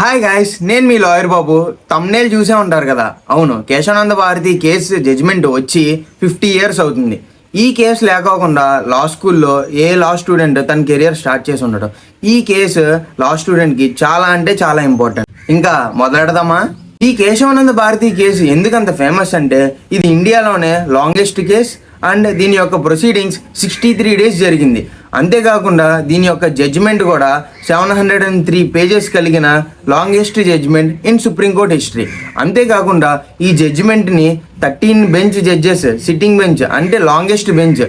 Hi guys, నేను మీ lawyer బాబు. Thumbnail చూసే ఉంటారు కదా. అవును, కేశవానంద భారతి కేసు జడ్జిమెంట్ వచ్చి 50 years అవుతుంది. ఈ కేసు లేకోకుండా లా స్కూల్లో ఏ లా స్టూడెంట్ తన కెరియర్ స్టార్ట్ చేసి ఉండడం. ఈ కేసు లా స్టూడెంట్కి చాలా అంటే చాలా ఇంపార్టెంట్. ఇంకా మొదలెడదామా? ఈ కేశవానంద భారతి కేసు ఎందుకంత ఫేమస్ అంటే ఇది ఇండియాలోనే లాంగెస్ట్ కేస్ అండ్ దీని యొక్క ప్రొసీడింగ్స్ 63 days జరిగింది. అంతేకాకుండా దీని యొక్క జడ్జిమెంట్ కూడా 703 pages కలిగిన longest judgement in Supreme Court history. అంతేకాకుండా ఈ జడ్జిమెంట్ని 13 bench జడ్జెస్ సిట్టింగ్ బెంచ్ అంటే లాంగెస్ట్ బెంచ్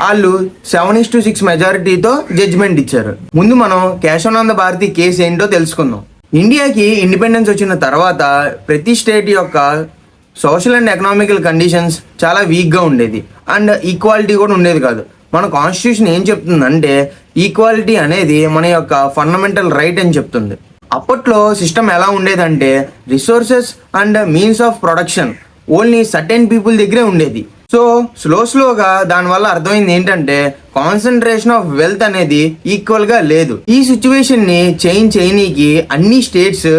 వాళ్ళు 7:6 మెజారిటీతో జడ్జిమెంట్ ఇచ్చారు. ముందు మనం కేశవానంద భారతి కేసు ఏంటో తెలుసుకుందాం. ఇండియాకి ఇండిపెండెన్స్ వచ్చిన తర్వాత ప్రతి స్టేట్ యొక్క సోషల్ అండ్ ఎకనామికల్ కండిషన్స్ చాలా వీక్గా ఉండేది అండ్ ఈక్వాలిటీ కూడా ఉండేది కాదు. మన కాన్స్టిట్యూషన్ ఏం చెప్తుందంటే ఈక్వాలిటీ అనేది మన యొక్క ఫండమెంటల్ రైట్ అని చెప్తుంది. అప్పట్లో సిస్టమ్ ఎలా ఉండేదంటే resources and means of production only certain people దగ్గరే ఉండేది. సో స్లోగా దానివల్ల అర్థమైంది ఏంటంటే కాన్సన్ట్రేషన్ ఆఫ్ వెల్త్ అనేది ఈక్వల్గా లేదు. ఈ సిచ్యువేషన్ని చేంజ్ చేయనీకి అన్ని స్టేట్స్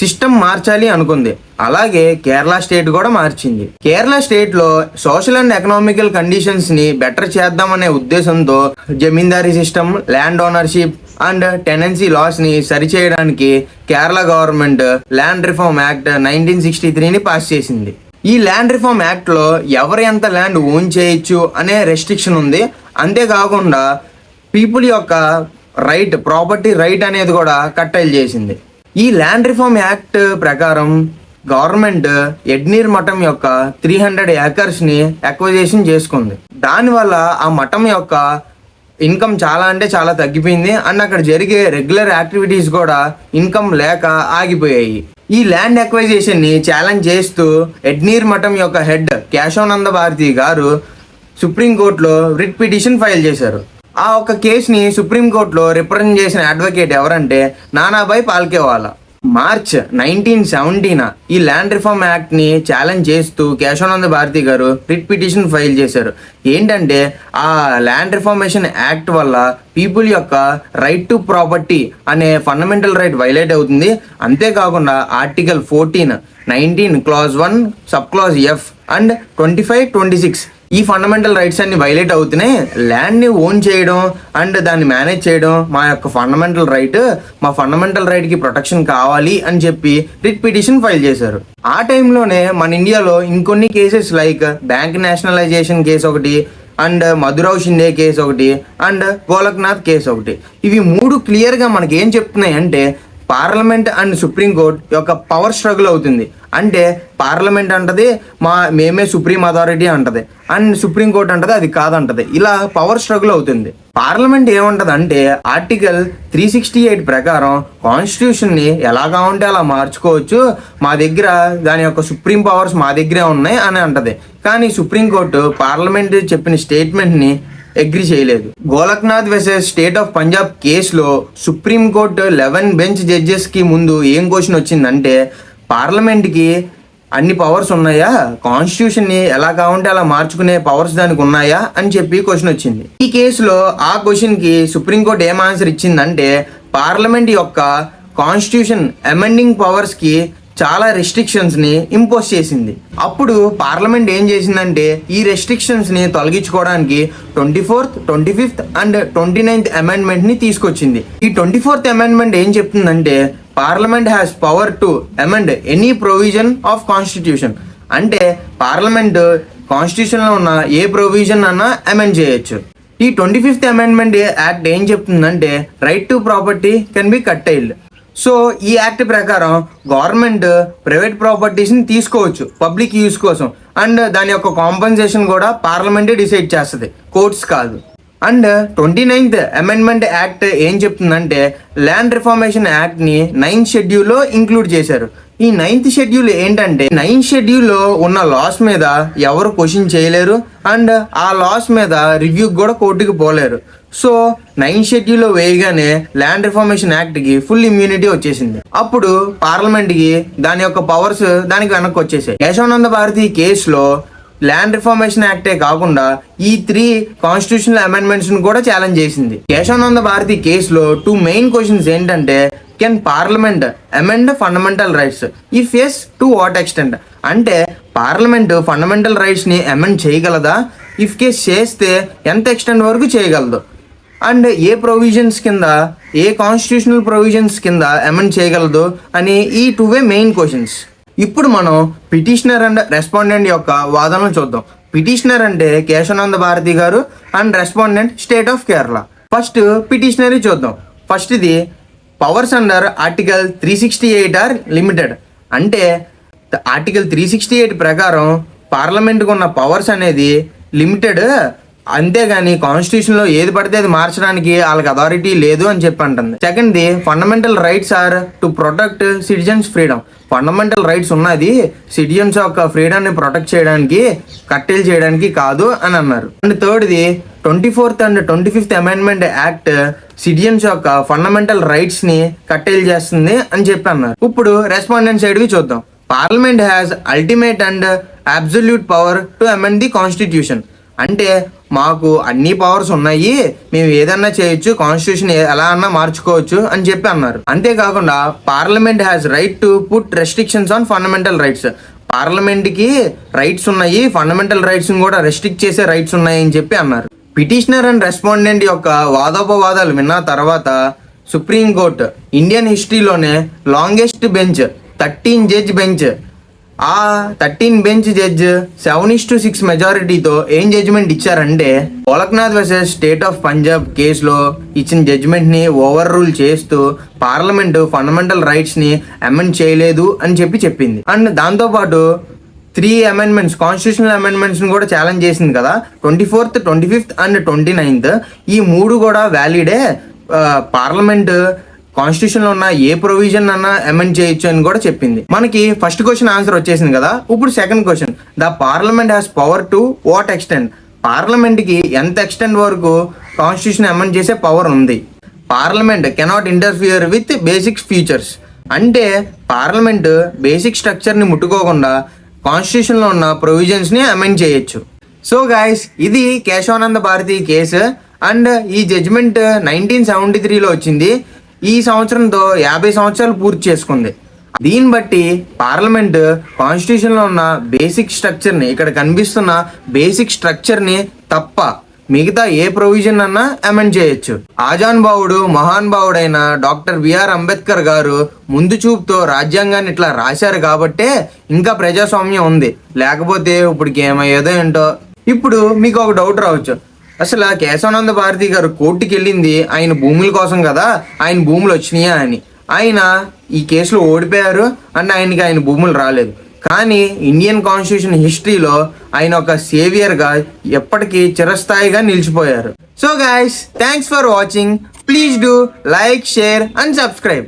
సిస్టమ్ మార్చాలి అనుకుంది. అలాగే కేరళ స్టేట్ కూడా మార్చింది. కేరళ స్టేట్లో సోషల్ అండ్ ఎకనామికల్ కండిషన్స్ని బెటర్ చేద్దామనే ఉద్దేశంతో zamindari system, land ownership and tenancy లాస్ని సరిచేయడానికి Kerala government land reform act 1963ని పాస్ చేసింది. ఈ ల్యాండ్ రిఫార్మ్ యాక్ట్లో ఎవరు ఎంత ల్యాండ్ ఓన్ చేయొచ్చు అనే రెస్ట్రిక్షన్ ఉంది. అంతేకాకుండా పీపుల్ యొక్క రైట్, ప్రాపర్టీ రైట్ అనేది కూడా కట్టైల్ చేసింది. ఈ ల్యాండ్ రిఫార్మ్ యాక్ట్ ప్రకారం గవర్నమెంట్ ఎడ్నీర్ మఠం యొక్క 300 acresని అక్విజిషన్ చేసుకుంది. దానివల్ల ఆ మఠం యొక్క ఇన్కమ్ చాలా అంటే చాలా తగ్గిపోయింది అండ్ అక్కడ జరిగే రెగ్యులర్ యాక్టివిటీస్ కూడా ఇన్కమ్ లేక ఆగిపోయాయి. ఈ ల్యాండ్ అక్విజిషన్ని ఛాలెంజ్ చేస్తూ ఎడ్నీర్ మఠం యొక్క హెడ్ కేశవానంద భారతి గారు సుప్రీంకోర్టులో రిట్ పిటిషన్ ఫైల్ చేశారు. ఆ ఒక్క కేసుని సుప్రీంకోర్టులో రిప్రజెంట్ చేసిన అడ్వకేట్ ఎవరంటే నానాభాయ్ పాల్కేవాలా. మార్చ్ 1970 ఈ ల్యాండ్ రిఫార్మ్ యాక్ట్ని ఛాలెంజ్ చేస్తూ కేశవానంద భారతి గారు రిట్ పిటిషన్ ఫైల్ చేశారు. ఏంటంటే ఆ ల్యాండ్ రిఫార్మేషన్ యాక్ట్ వల్ల పీపుల్ యొక్క రైట్ టు ప్రాపర్టీ అనే ఫండమెంటల్ రైట్ వైలేట్ అవుతుంది. అంతేకాకుండా article 14, 19 clause 1 sub clause F and 25, 26 ఈ ఫండమెంటల్ రైట్స్ అన్ని వైలేట్ అవుతున్నాయి. ల్యాండ్ని ఓన్ చేయడం అండ్ దాన్ని మేనేజ్ చేయడం మా యొక్క ఫండమెంటల్ రైట్, మా ఫండమెంటల్ రైట్కి ప్రొటెక్షన్ కావాలి అని చెప్పి రిట్ పిటిషన్ ఫైల్ చేశారు. ఆ టైంలోనే మన ఇండియాలో ఇంకొన్ని cases like bank nationalisation case ఒకటి అండ్ మధురావ్ షిండే కేసు ఒకటి అండ్ గోలక్నాథ్ కేసు ఒకటి. ఇవి 3 క్లియర్గా మనకి ఏం చెప్తున్నాయి అంటే పార్లమెంట్ అండ్ సుప్రీంకోర్టు యొక్క పవర్ స్ట్రగుల్ అవుతుంది. అంటే పార్లమెంట్ అంటది మేమే సుప్రీం అథారిటీ అంటది అండ్ సుప్రీంకోర్టు అంటది అది కాదంటది. ఇలా పవర్ స్ట్రగుల్ అవుతుంది. పార్లమెంట్ ఏమంటది అంటే ఆర్టికల్ 368 ప్రకారం కాన్స్టిట్యూషన్ని ఎలా కావాలంటే అలా మార్చుకోవచ్చు, మా దగ్గర దాని యొక్క సుప్రీం పవర్స్ మా దగ్గరే ఉన్నాయి అని అంటది. కానీ సుప్రీంకోర్టు పార్లమెంట్ చెప్పిన స్టేట్మెంట్ని అగ్రి చేయలేదు. Golaknath versus state of Punjab కేసులో సుప్రీంకోర్టు 11 bench జడ్జెస్కి ముందు ఏం క్వశ్చన్ వచ్చిందంటే పార్లమెంట్కి అన్ని పవర్స్ ఉన్నాయా, కాన్స్టిట్యూషన్ని ఎలా కావాలంటే అలా మార్చుకునే పవర్స్ దానికి ఉన్నాయా అని చెప్పి క్వశ్చన్ వచ్చింది. ఈ కేసులో ఆ క్వశ్చన్కి సుప్రీంకోర్టు ఏం ఆన్సర్ ఇచ్చిందంటే పార్లమెంట్ యొక్క కాన్స్టిట్యూషన్ అమెండింగ్ పవర్స్కి చాలా రెస్ట్రిక్షన్స్ని ఇంపోజ్ చేసింది. అప్పుడు పార్లమెంట్ ఏం చేసిందంటే ఈ రెస్ట్రిక్షన్స్ని తొలగించుకోవడానికి 24th, 25th అండ్ 29th అమెండ్మెంట్ని తీసుకొచ్చింది. ఈ 24th అమెండ్మెంట్ ఏం చెప్తుందంటే parliament has power to amend any provision of constitution. అంటే పార్లమెంట్ కాన్స్టిట్యూషన్లో ఉన్న ఏ ప్రొవిజన్ అన్నా అమెండ్ చేయొచ్చు. ఈ 25th అమెండ్మెంట్ యాక్ట్ ఏం చెప్తుందంటే right to property can be curtailed. So ఈ యాక్ట్ ప్రకారం గవర్నమెంట్ ప్రైవేట్ ప్రాపర్టీస్ని తీసుకోవచ్చు పబ్లిక్ యూస్ కోసం అండ్ దాని యొక్క కాంపన్సేషన్ కూడా పార్లమెంటే డిసైడ్ చేస్తుంది, కోర్ట్స్ కాదు. అండ్ 29th అమెండ్మెంట్ యాక్ట్ ఏం చెప్తుందంటే ల్యాండ్ రిఫార్మేషన్ యాక్ట్ని 9th షెడ్యూల్లో ఇంక్లూడ్ చేశారు. ఈ 9th షెడ్యూల్ ఏంటంటే 9th షెడ్యూల్లో ఉన్న లాస్ మీద ఎవరు క్వశ్చన్ చేయలేరు అండ్ ఆ లాస్ మీద రివ్యూకి కూడా కోర్టుకి పోలేరు. సో 9th షెడ్యూల్లో వేయగానే ల్యాండ్ రిఫార్మేషన్ యాక్ట్కి ఫుల్ ఇమ్యూనిటీ వచ్చేసింది. అప్పుడు పార్లమెంట్కి దాని యొక్క పవర్స్ దానికి వెనక్కి వచ్చేసాయి. కేశవానంద భారతి కేసులో ల్యాండ్ రిఫార్మేషన్ యాక్టే కాకుండా ఈ 3 కాన్స్టిట్యూషనల్ అమెండ్మెంట్స్ కూడా ఛాలెంజ్ చేసింది. కేశవానంద భారతి కేసులో 2 మెయిన్ క్వశ్చన్స్ ఏంటంటే can Parliament amend fundamental rights if yes to what extent? అంటే పార్లమెంట్ ఫండమెంటల్ రైట్స్ని అమెండ్ చేయగలదా? ఇఫ్ కేస్ చేస్తే ఎంత ఎక్స్టెంట్ వరకు చేయగలదు? అండ్ ఏ ప్రొవిజన్స్ కింద, ఏ కాన్స్టిట్యూషనల్ ప్రొవిజన్స్ కింద అమెండ్ చేయగలదు అని ఈ టూవే మెయిన్ క్వశ్చన్స్. ఇప్పుడు మనం పిటిషనర్ అండ్ రెస్పాండెంట్ యొక్క వాదనలు చూద్దాం. పిటిషనర్ అంటే కేశవానంద భారతి గారు and respondent state of Kerala. First పిటిషనరీ చూద్దాం. ఫస్ట్ ఇది powers under article 368 are limited. అంటే ఆర్టికల్ 368 ప్రకారం పార్లమెంట్కి ఉన్న పవర్స్ అనేది లిమిటెడ్, అంతేగాని కాన్స్టిట్యూషన్లో ఏది పడితే అది మార్చడానికి వాళ్ళకి అథారిటీ లేదు అని చెప్పి అంటుంది. సెకండ్ది fundamental rights are to protect citizens freedom. Fundamental rights ఉన్నది సిటిజన్స్ యొక్క ఫ్రీడమ్ని ప్రొటెక్ట్ చేయడానికి, కట్టెలు చేయడానికి కాదు అని అన్నారు. అండ్ థర్డ్ది 24th and 25th amendment act citizens యొక్క ఫండమెంటల్ రైట్స్ని కట్టెలు చేస్తుంది అని చెప్పి అన్నారు. ఇప్పుడు రెస్పాండెంట్ సైడ్వి చూద్దాం. Parliament has ultimate and absolute power to amend the constitution. అంటే మాకు అన్ని పవర్స్ ఉన్నాయి, మేము ఏదన్నా చేయొచ్చు, కాన్స్టిట్యూషన్ ఎలా అన్నా మార్చుకోవచ్చు అని చెప్పి అన్నారు. అంతేకాకుండా parliament has right to put restrictions on fundamental rights. పార్లమెంట్కి రైట్స్ ఉన్నాయి, ఫండమెంటల్ రైట్స్ని కూడా రెస్ట్రిక్ట్ చేసే రైట్స్ ఉన్నాయి అని చెప్పి అన్నారు. పిటిషనర్ అండ్ రెస్పాండెంట్ యొక్క వాదోపవాదాలు విన్న తర్వాత సుప్రీంకోర్టు ఇండియన్ హిస్టరీలోనే లాంగెస్ట్ బెంచ్ 13 జడ్జ్ బెంచ్, ఆ 13 బెంచ్ జడ్జ్ 7-6 మెజారిటీతో ఏం జడ్జిమెంట్ ఇచ్చారంటే Golaknath versus state of Punjab కేసులో ఇచ్చిన జడ్జిమెంట్ని ఓవర్ రూల్ చేస్తూ పార్లమెంటు ఫండమెంటల్ రైట్స్ని అమెండ్ చేయలేదు అని చెప్పింది. అండ్ దాంతోపాటు 3 అమెండ్మెంట్స్, కాన్స్టిట్యూషనల్ అమెండ్మెంట్స్ని కూడా ఛాలెంజ్ చేసింది కదా, 24th, 25th అండ్ 29th. ఈ 3 కూడా వ్యాలిడే. పార్లమెంట్ కాన్స్టిట్యూషన్లో ఉన్న ఏ ప్రొవిజన్ అన్నా అమెండ్ చేయొచ్చు అని కూడా చెప్పింది. మనకి ఫస్ట్ క్వశ్చన్ ఆన్సర్ వచ్చేసింది కదా. ఇప్పుడు second question, the parliament has power to what extent? పార్లమెంట్కి ఎంత ఎక్స్టెంట్ వరకు కాన్స్టిట్యూషన్ అమెండ్ చేసే పవర్ ఉంది? Parliament cannot interfere with basic features. అంటే పార్లమెంట్ బేసిక్ స్ట్రక్చర్ని ముట్టుకోకుండా కాన్స్టిట్యూషన్లో ఉన్న ప్రొవిజన్స్ని అమెండ్ చేయొచ్చు. సో గైస్, ఇది కేశవానంద భారతి కేసు. అండ్ ఈ జడ్జిమెంట్ 1973లో వచ్చింది. ఈ సంవత్సరంతో 50 సంవత్సరాలు పూర్తి చేసుకుంది. దీన్ని బట్టి పార్లమెంట్ కాన్స్టిట్యూషన్లో ఉన్న బేసిక్ స్ట్రక్చర్ని, ఇక్కడ కనిపిస్తున్న బేసిక్ స్ట్రక్చర్ని తప్ప మిగతా ఏ ప్రొవిజన్ అన్నా అమెండ్ చేయొచ్చు. ఆజాన్ బావుడు, మహాన్ బావుడైన డాక్టర్ బిఆర్ అంబేద్కర్ గారు ముందు చూపుతో రాజ్యాంగాన్ని ఇట్లా రాశారు కాబట్టే ఇంకా ప్రజాస్వామ్యం ఉంది, లేకపోతే ఇప్పటికి ఏమయ్యేదో ఏంటో. ఇప్పుడు మీకు ఒక డౌట్ రావచ్చు, అసలు కేశవానంద భారతి గారు కోర్టుకి వెళ్ళింది ఆయన భూముల కోసం కదా, ఆయన భూములు వచ్చినాయా అని. ఆయన ఈ కేసులో ఓడిపోయారు అండ్ ఆయన భూములు రాలేదు. కానీ ఇండియన్ కాన్స్టిట్యూషన్ హిస్టరీలో ఆయన ఒక సేవియర్గా ఎప్పటికీ చిరస్థాయిగా నిలిచిపోయారు. So guys, thanks for watching. Please do like, share and subscribe.